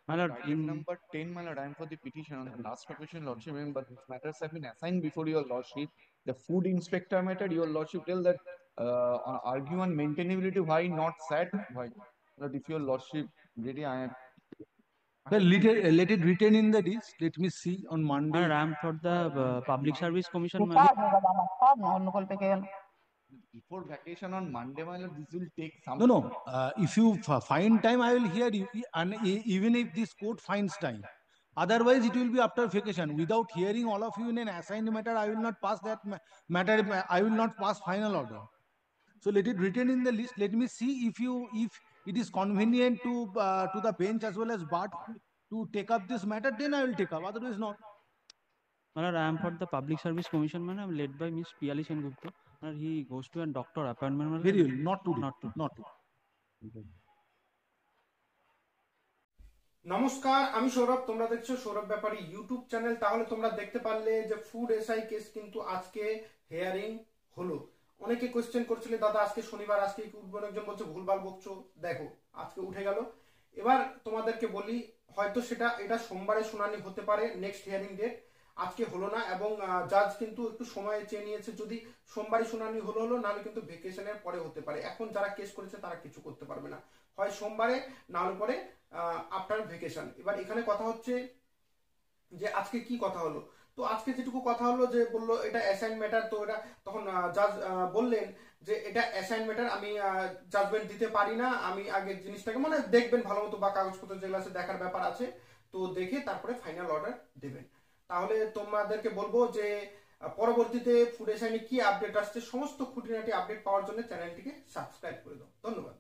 My lord, Item number 10, my lord, I am for the petition on the last occasion, lordship, but these matters have been assigned before your lordship. The food inspector matter, your lordship tell that argue on maintainability, why not sat? Why? But if your lordship really, I am. Well, let it written in the list. Let me see on my lord, Monday. I am for the Public Service Commission, my lord. কাজ হবে বাবা, কাজ না অন্য call পেকে গেল। Before vacation on Monday, my lord, this will take some. No, no. If you find time, I will hear you. And even if this court finds time, otherwise it will be after vacation. Without hearing all of you in an assigned matter, I will not pass that matter. I will not pass final order. So let it written in the list. Let me see if it is convenient to the bench as well as bar to take up this matter. Then I will take up. Otherwise, not. My lord, I am for the Public Service Commission, my lord, led by Miss Piyali Sengupta. My lord, he goes to a doctor appointment, my lord. Very well. Not today. Not to. Not to. নমস্কার, আমি সৌরভ। তোমরা দেখছো সৌরভ ব্যাপারী YouTube channel. তাহলে তোমরা দেখতে পারলে যে food SI case কিন্তু আজকে হিয়ারিং হলো। অনেকে কোয়েশ্চেন করছিলে, দাদা আজকে শনিবার, আজকে কি উঠবে? একজন বলছে ভুলভাল বকছো। দেখো আজকে উঠে গেল। এবার তোমাদেরকে বলি, হয়তো এটা সোমবারে শুনানি হতে পারে, নেক্সট হিয়ারিং ডেট। আজকে হলো না এবং জাজ কিন্তু একটু সময় চেয়ে নিয়েছে। যদি সোমবারই শুনানি হলো, নাহলে কিন্তু ভেকেশনের পরে হতে পারে। এখন যারা কেস করেছে তারা কিছু করতে পারবে না, হয় সোমবারে না হলে পরে আফটার ভেকেশন। এবার এখানে কথা হচ্ছে যে আজকে কি কথা হলো। তো আজকে যেটুকু কথা হলো যে বললো এটা অ্যাসাইন ম্যাটার। তো এটা তখন জাজ বললেন যে এটা অ্যাসাইন ম্যাটার, আমি জাজমেন্ট দিতে পারি না। আমি আগে জিনিসটাকে মানে দেখবেন ভালো মতো, বা কাগজপত্র যেগুলো আছে দেখার ব্যাপার আছে, তো দেখে তারপরে ফাইনাল অর্ডার দেবেন। তাহলে তোমাদেরকে বলবো যে পরবর্তীতে ফুড এসাইনে কি আপডেট আসছে, সমস্ত খুঁটিনাটি আপডেট পাওয়ার জন্য চ্যানেলটিকে সাবস্ক্রাইব করে দাও। ধন্যবাদ।